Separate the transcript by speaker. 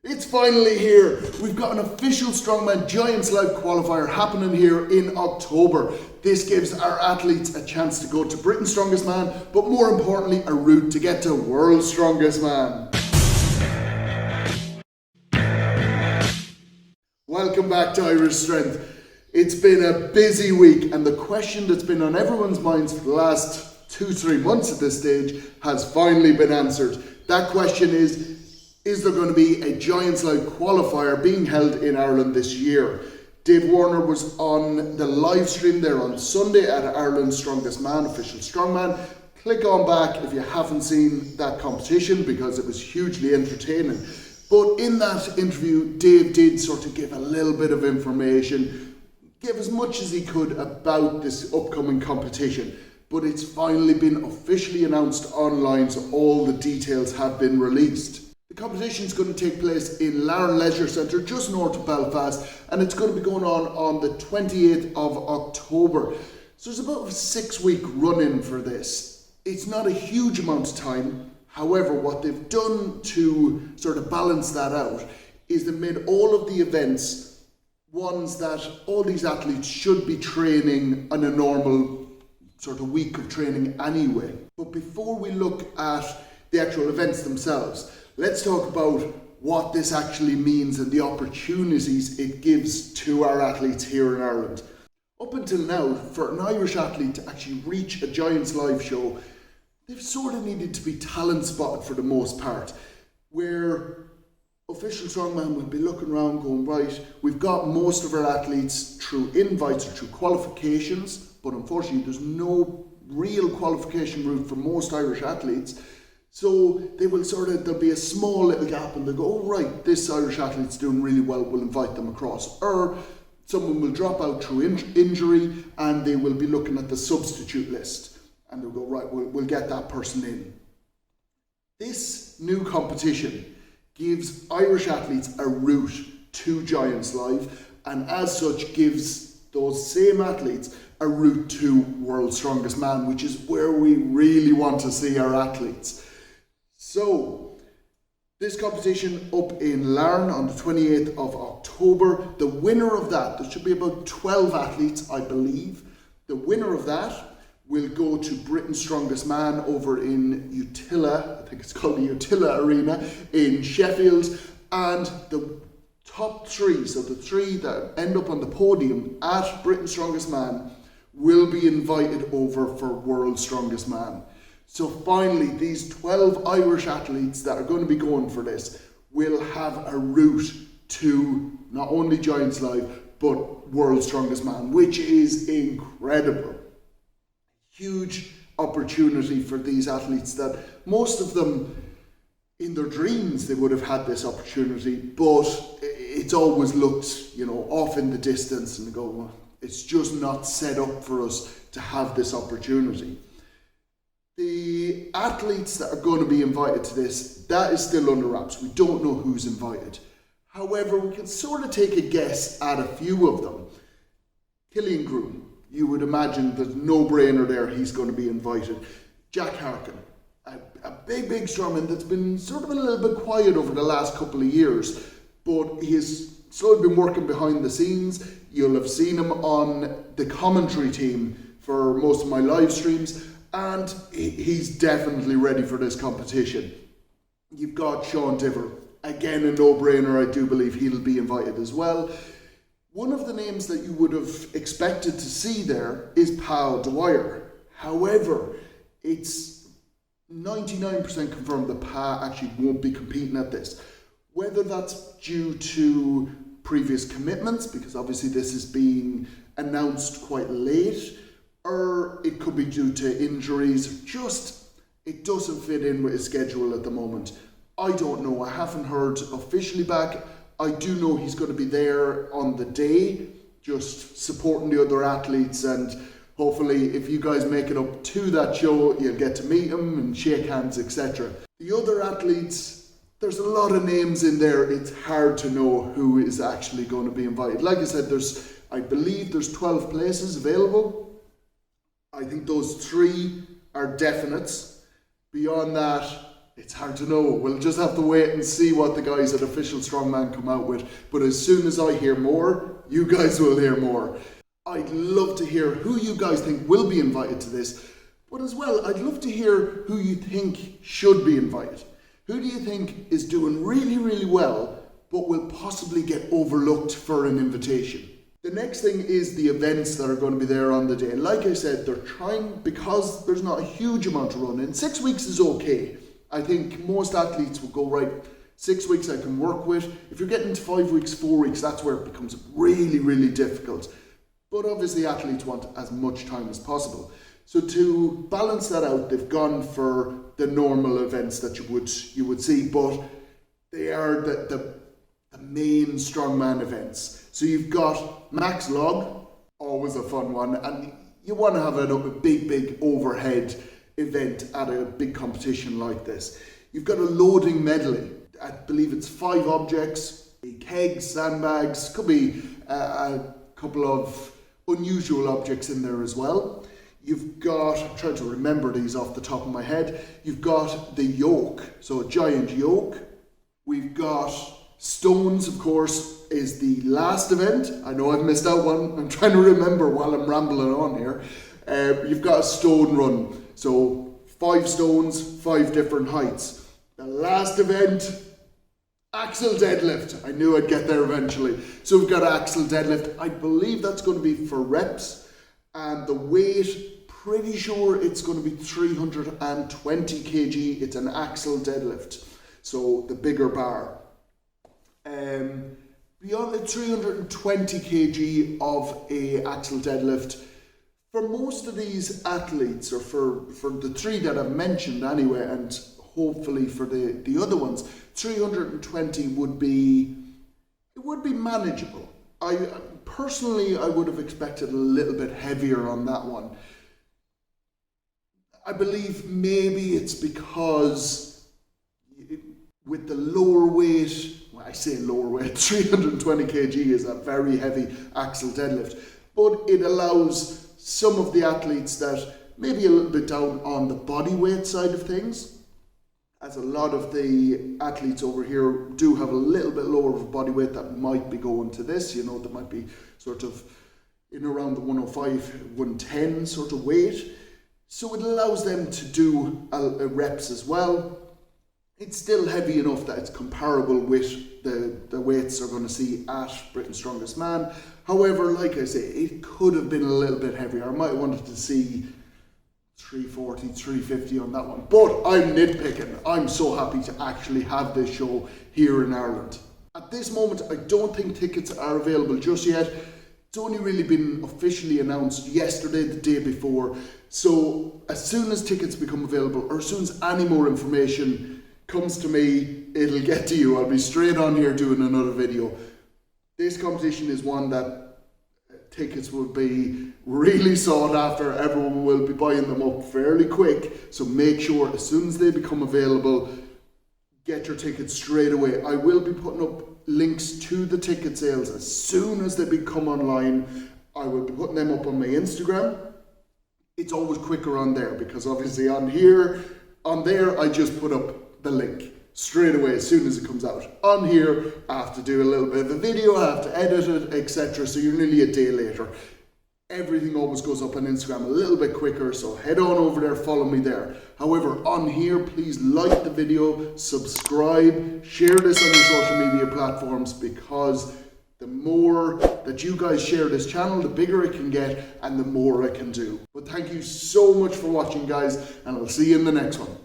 Speaker 1: It's finally here. We've got an official Strongman Giants Live qualifier happening here in October. This gives our athletes a chance to go to Britain's Strongest Man, but more importantly, a route to get to World's Strongest Man. Welcome back to Irish Strength. It's been a busy week, and the question that's been on everyone's minds for the last 2-3 months at this stage has finally been answered. That question is there going to be a Giants Live qualifier being held in Ireland this year? Dave Warner was on the live stream there on Sunday at Ireland's Strongest Man, official Strongman. Click on back if you haven't seen that competition because it was hugely entertaining. But in that interview, Dave did sort of give a little bit of information, give as much as he could about this upcoming competition. But it's finally been officially announced online, so all the details have been released. The competition is going to take place in Larne Leisure Centre, just north of Belfast, and it's going to be going on the 28th of October. So there's about a 6-week run-in for this. It's not a huge amount of time. However, what they've done to sort of balance that out is they've made all of the events ones that all these athletes should be training on a normal sort of week of training anyway. But before we look at the actual events themselves, let's talk about what this actually means and the opportunities it gives to our athletes here in Ireland. Up until now, for an Irish athlete to actually reach a Giants Live show, they've sort of needed to be talent spotted for the most part, where official Strongman would be looking around going, right, we've got most of our athletes through invites or through qualifications, but unfortunately there's no real qualification route for most Irish athletes. So they will there'll be a small little gap and they'll go, oh right, this Irish athlete's doing really well, we'll invite them across. Or someone will drop out through injury and they will be looking at the substitute list. And they'll go, right, we'll get that person in. This new competition gives Irish athletes a route to Giants Live, and as such gives those same athletes a route to World's Strongest Man, which is where we really want to see our athletes. So, this competition up in Larne on the 28th of October, the winner of that, there should be about 12 athletes, I believe. The winner of that will go to Britain's Strongest Man over in Utila, I think it's called the Utila Arena in Sheffield, and the top 3, so the 3 that end up on the podium at Britain's Strongest Man will be invited over for World's Strongest Man. So finally, these 12 Irish athletes that are going to be going for this will have a route to not only Giants Live, but World's Strongest Man, which is incredible. Huge opportunity for these athletes that most of them, in their dreams, they would have had this opportunity, but it's always looked, off in the distance and they go, well, it's just not set up for us to have this opportunity. The athletes that are going to be invited to this, that is still under wraps. We don't know who's invited. However, we can sort of take a guess at a few of them. Killian Groom. You would imagine there's no brainer there, he's going to be invited. Jack Harkin, a big strongman that's been sort of a little bit quiet over the last couple of years, but he's slowly been working behind the scenes. You'll have seen him on the commentary team for most of my live streams, and he's definitely ready for this competition. You've got Sean Diver, again a no-brainer, I do believe he'll be invited as well. One of the names that you would have expected to see there is Paul Dwyer. However, it's 99% confirmed that Pa actually won't be competing at this. Whether that's due to previous commitments, because obviously this is being announced quite late, or it could be due to injuries, just it doesn't fit in with his schedule at the moment. I don't know, I haven't heard officially back. I do know he's going to be there on the day, just supporting the other athletes, and hopefully if you guys make it up to that show, you'll get to meet him and shake hands, etc. The other athletes, there's a lot of names in there. It's hard to know who is actually going to be invited. Like I said, I believe there's 12 places available. I think those 3 are definites. Beyond that, It's hard to know. We'll just have to wait and see what the guys at Official Strongman come out with. But as soon as I hear more, you guys will hear more. I'd love to hear who you guys think will be invited to this. But as well, I'd love to hear who you think should be invited. Who do you think is doing really, really well, but will possibly get overlooked for an invitation? The next thing is the events that are going to be there on the day. Like I said, they're trying, because there's not a huge amount to run in. 6 weeks is okay. I think most athletes will go, right, 6 weeks I can work with. If you're getting to 5 weeks, 4 weeks, that's where it becomes really, really difficult. But obviously athletes want as much time as possible. So to balance that out, they've gone for the normal events that you would see, but they are the main strongman events. So you've got max log, always a fun one, and you want to have a big overhead event at a big competition like this. You've got a loading medley. I believe it's 5 objects, kegs, sandbags, could be a couple of unusual objects in there as well. You've got, I'm trying to remember these off the top of my head, you've got the yoke, so a giant yoke. We've got stones, of course, is the last event. I know I've missed out one. I'm trying to remember while I'm rambling on here. You've got a stone run, so 5 stones, 5 different heights. The last event, axle deadlift. I knew I'd get there eventually. So we've got axle deadlift. I believe that's going to be for reps, and the weight, pretty sure it's going to be 320 kg. It's an axle deadlift, so the bigger bar. Beyond the 320 kg of a axle deadlift, for most of these athletes, or for the 3 that I've mentioned anyway, and hopefully for the other ones, 320 would be manageable. I personally would have expected a little bit heavier on that one. I believe maybe it's because with the lower weight, well, I say lower weight, 320 kg is a very heavy axle deadlift, but it allows some of the athletes that maybe a little bit down on the body weight side of things, as a lot of the athletes over here do have a little bit lower of a body weight that might be going to this, that might be sort of in around the 105, 110 sort of weight. So it allows them to do reps as well. It's still heavy enough that it's comparable with the weights they're going to see at Britain's Strongest Man. However, like I say, it could have been a little bit heavier. I might have wanted to see 340, 350 on that one. But I'm nitpicking. I'm so happy to actually have this show here in Ireland. At this moment, I don't think tickets are available just yet. It's only really been officially announced yesterday, the day before. So as soon as tickets become available, or as soon as any more information comes to me, it'll get to you. I'll be straight on here doing another video. This competition is one that tickets will be really sought after. Everyone will be buying them up fairly quick. So make sure as soon as they become available, get your tickets straight away. I will be putting up links to the ticket sales as soon as they become online. I will be putting them up on my Instagram. It's always quicker on there because obviously on there I just put up the link straight away as soon as it comes out. On here I have to do a little bit of a video, I have to edit it, etc. So you're nearly a day later. Everything always goes up on Instagram a little bit quicker, so head on over there, follow me there. However, on here, please like the video, subscribe, share this on your social media platforms, because the more that you guys share this channel, the bigger it can get and the more I can do. But thank you so much for watching, guys, and I'll see you in the next one.